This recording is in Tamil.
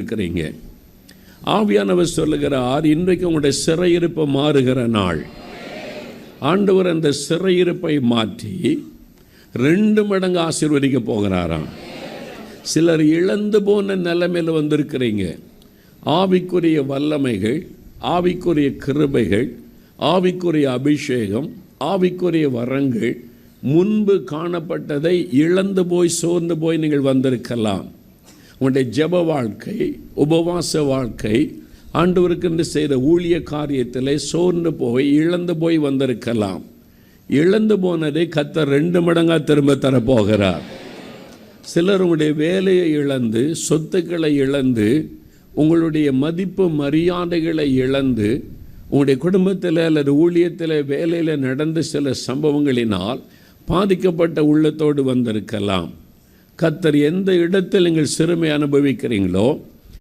வந்திருக்கிறீங்க. ஆவியானவர் சொல்லுகிறார், இன்றைக்கு உங்களுடைய சிறையிருப்பு மாறுகிற நாள். ஆண்டவர் அந்த சிறையிருப்பை மாற்றி 2 மடங்கு ஆசீர்வதிக்க போகிறாராம். சிலர் இழந்து போன நிலைமையில் வந்திருக்கிறீங்க. ஆவிக்குரிய வல்லமைகள், ஆவிக்குரிய கிருபைகள், ஆவிக்குரிய அபிஷேகம், ஆவிக்குரிய வரங்கள் முன்பு காணப்பட்டதை இழந்து போய் சோர்ந்து போய் நீங்கள் வந்திருக்கலாம். உங்களுடைய ஜெப வாழ்க்கை, உபவாச வாழ்க்கை, ஆண்டவருக்கென்று செய்த ஊழிய காரியத்தில் சோர்ந்து போய் இழந்து போய் வந்திருக்கலாம். இழந்து போனதை கர்த்தர் 2 மடங்காக திரும்ப தரப்போகிறார். சிலர் உங்களுடைய வேலையை இழந்து, சொத்துக்களை இழந்து, உங்களுடைய மதிப்பு மரியாதைகளை இழந்து, உங்களுடைய குடும்பத்தில் அல்லது ஊழியத்தில் வேலையில் நடந்த சில சம்பவங்களினால் பாதிக்கப்பட்ட உள்ளத்தோடு வந்திருக்கலாம். கர்த்தர் எந்த இடத்தில் நீங்கள் சிறுமை அனுபவிக்கிறீங்களோ